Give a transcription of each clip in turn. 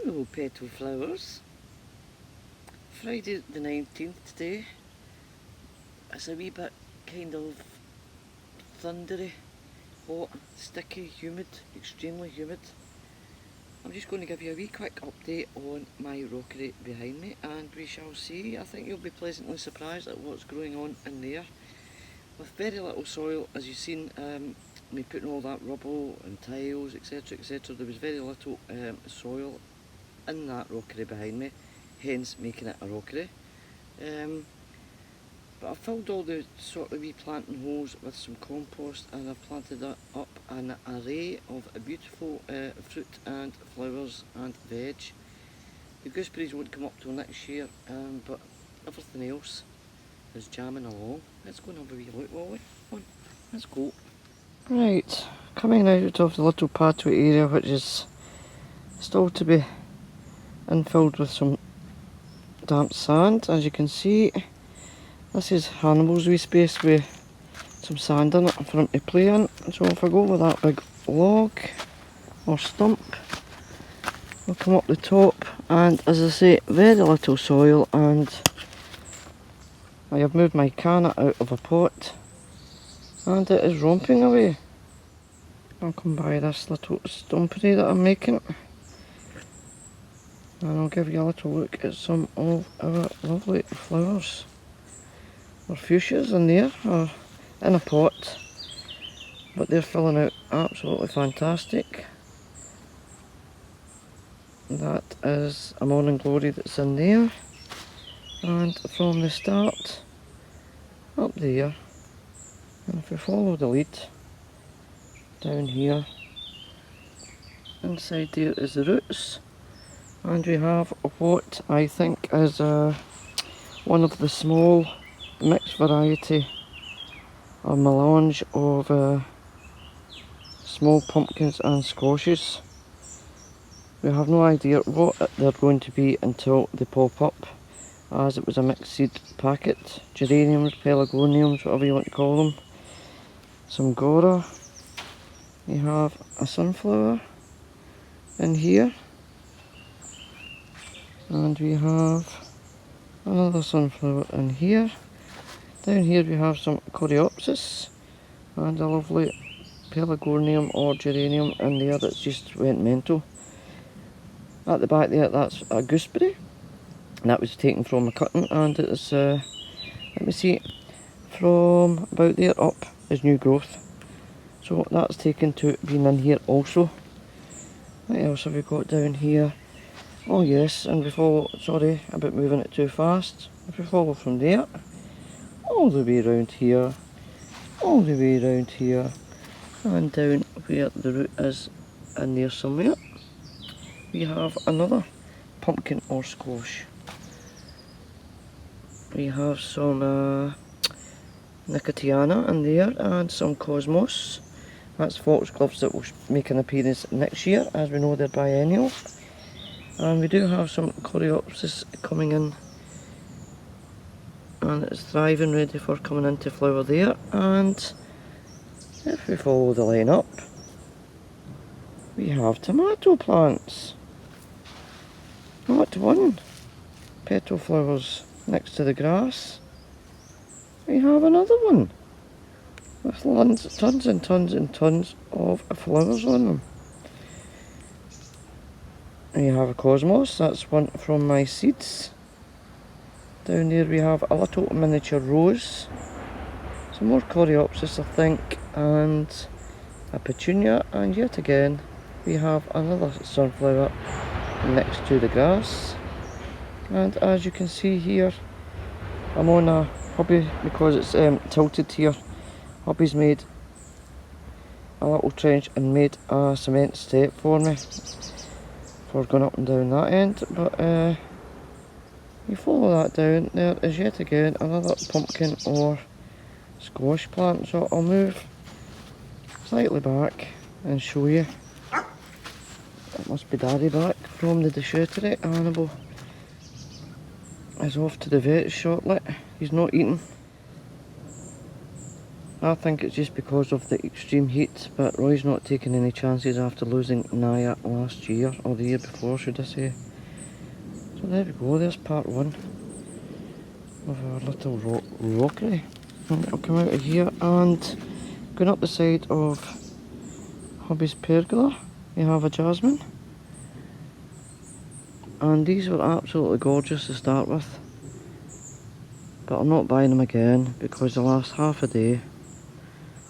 Hello petal flowers. Friday the 19th today. It's a wee bit kind of thundery, hot, sticky, humid, extremely humid. I'm just going to give you a wee quick update on my rockery behind me and we shall see. I think you'll be pleasantly surprised at what's growing on in there. With very little soil, as you've seen, me putting all that rubble and tiles, etc, etc, there was very little soil in that rockery behind me, hence making it a rockery. But I've filled all the sort of wee planting holes with some compost and I've planted up an array of beautiful fruit and flowers and veg. The gooseberries won't come up till next year, but everything else is jamming along. Let's go and have a wee look, Wally. Come on, let's go. Right, coming out of the little patio area which is still to be infilled with some damp sand, as you can see. This is Hannibal's wee space with some sand in it for him to play in. So if I go with that big log or stump, we'll come up the top, and as I say, very little soil, and I have moved my canna out of a pot and it is romping away. I'll come by this little stumpery that I'm making and I'll give you a little look at some of our lovely flowers. Our fuchsias in there are in a pot, but they're filling out absolutely fantastic. That is a morning glory that's in there, and from the start up there, and if we follow the lead down here, inside there is the roots, and we have what I think is one of the small mixed variety or melange of small pumpkins and squashes. We have no idea what they're going to be until they pop up, as it was a mixed seed packet. Geraniums, pelargoniums, whatever you want to call them. Some gora. We have a sunflower in here. And we have another sunflower in here. Down here we have some coreopsis and a lovely pelargonium or geranium in there that's just went mental. At the back there, that's a gooseberry, and that was taken from a cutting, and it's let me see, from about there up is new growth, so that's taken to being in here also. What else have we got down here? Oh yes, and we follow, sorry about moving it too fast, if we follow from there all the way around here, all the way around here, and down where the root is in there somewhere, we have another pumpkin or squash. We have some Nicotiana in there and some cosmos. That's foxgloves that will make an appearance next year, as we know they're biennial. And we do have some coreopsis coming in, and it's thriving, ready for coming into flower there. And if we follow the line up, we have tomato plants. Not one. Petal flowers next to the grass. We have another one with tons and tons and tons of flowers on them. And you have a cosmos, that's one from my seeds. Down there we have a little miniature rose, some more coreopsis I think, and a petunia, and yet again we have another sunflower next to the grass. And as you can see here, I'm on a hubby because it's tilted here. Hubby's made a little trench and made a cement step for me for going up and down that end, but you follow that down, there is yet again another pumpkin or squash plant. So I'll move slightly back and show you. It must be Daddy back from the déchetterie. Hannibal is off to the vet shortly. He's not eating. I think it's just because of the extreme heat, but Roy's not taking any chances after losing Naya last year, or the year before should I say. So there we go, there's part one of our little rockery. And I'll come out of here and going up the side of hubby's pergola, you have a jasmine. And these were absolutely gorgeous to start with. But I'm not buying them again because the last half a day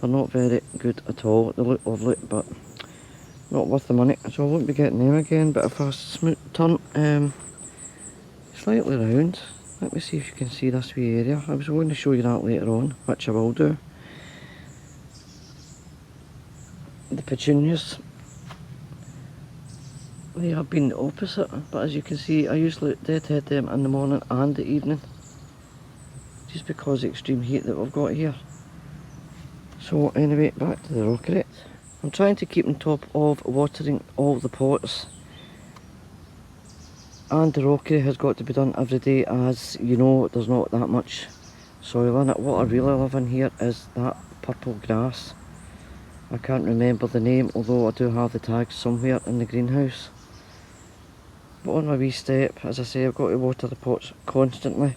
they're not very good at all. They look lovely but not worth the money, so I won't be getting them again. But if I turn slightly round, let me see if you can see this wee area. I was going to show you that later on, which I will do. The petunias, they have been the opposite, but as you can see I usually deadhead them in the morning and the evening, just because of the extreme heat that we've got here. So anyway, back to the rockery. I'm trying to keep on top of watering all the pots, and the rockery has got to be done every day, as you know there's not that much soil in it. What I really love in here is that purple grass. I can't remember the name, although I do have the tags somewhere in the greenhouse. But on my wee step, as I say, I've got to water the pots constantly,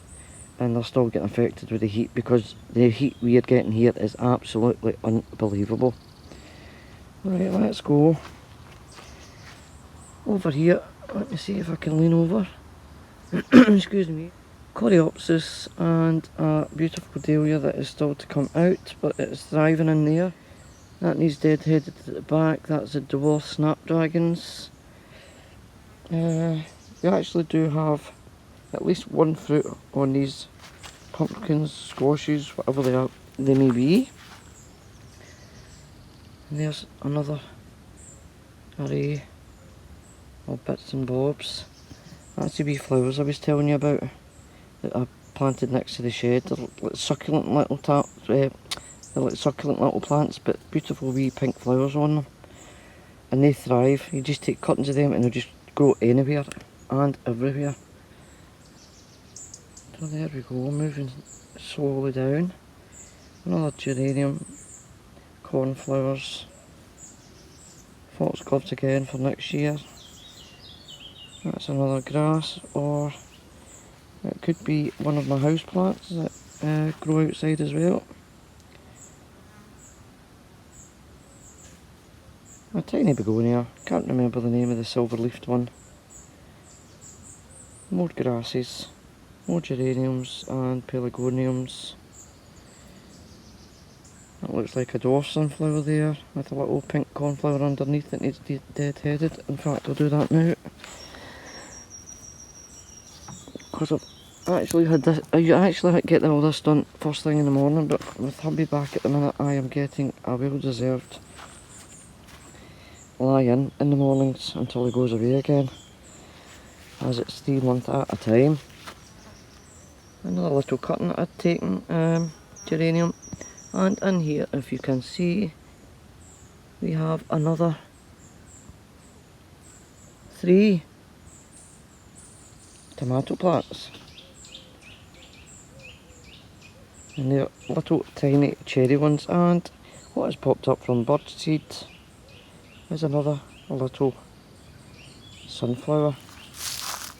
and they're still getting affected with the heat, because the heat we are getting here is absolutely unbelievable. Right, let's go over here. Let me see if I can lean over. Excuse me. Coreopsis and a beautiful dahlia that is still to come out, but it's thriving in there. That needs deadheaded at the back. That's the dwarf snapdragons. We actually do have at least one fruit on these pumpkins, squashes, whatever they may be. And there's another array of bits and bobs. That's the wee flowers I was telling you about that I planted next to the shed. They're like succulent little they're like succulent little plants, but beautiful wee pink flowers on them, and they thrive. You just take cuttings of them and they'll just grow anywhere and everywhere. So there we go, moving slowly down. Another geranium, cornflowers, foxgloves again for next year. That's another grass, or it could be one of my house plants that grow outside as well. A tiny begonia, can't remember the name of the silver leafed one. More grasses, more geraniums and pelargoniums. That looks like a dwarf sunflower there, with a little pink cornflower underneath that needs dead-headed. In fact, I'll do that now. Because I've actually had this, I actually get all this done first thing in the morning, but with hubby back at the minute, I am getting a well-deserved lie-in the mornings until he goes away again, as it's 3 months at a time. Another little cutting that I'd taken, geranium, and in here, if you can see, we have another 3 tomato plants, and they're little tiny cherry ones. And what has popped up from birdseed is another little sunflower.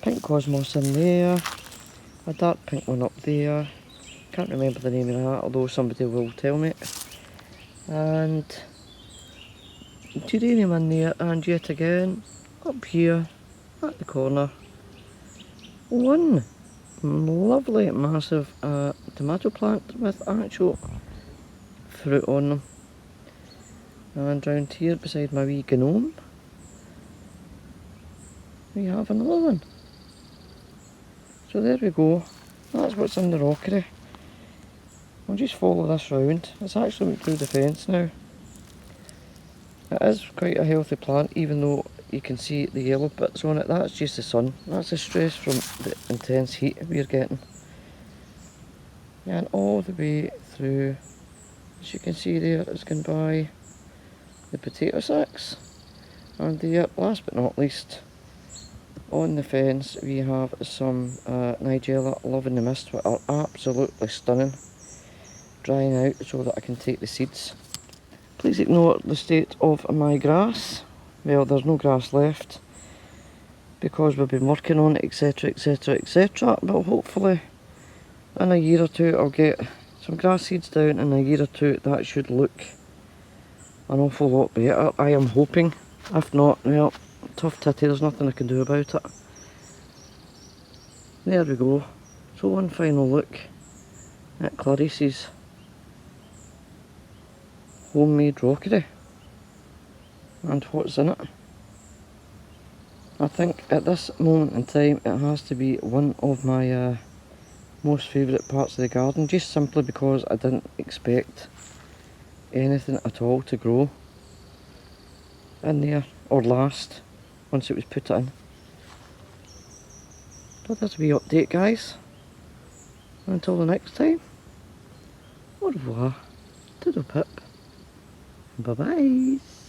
Pink cosmos in there, a dark pink one up there, can't remember the name of that, although somebody will tell me. And geranium in there, and yet again up here at the corner, one lovely massive tomato plant with actual fruit on them. And round here beside my wee gnome, we have another one. So there we go, that's what's in the rockery. I'll just follow this round. It's actually went through the fence now. It is quite a healthy plant, even though you can see the yellow bits on it. That's just the sun. That's the stress from the intense heat we're getting. And all the way through, as you can see there, it's gone by the potato sacks. And there, last but not least, on the fence we have some Nigella Love in the Mist, which are absolutely stunning. drying out so that I can take the seeds. Please ignore the state of my grass. Well, there's no grass left because we've been working on it, etc, etc, etc, but hopefully in a year or two I'll get some grass seeds down. In a year or two that should look an awful lot better, I am hoping. If not, well, tough titty, there's nothing I can do about it. There we go. So one final look at Clarice's homemade rockery and what's in it. I think at this moment in time it has to be one of my most favourite parts of the garden, just simply because I didn't expect anything at all to grow in there or last once it was put in. But that's a wee update, guys. Until the next time, au revoir, toodle pip, bye bye.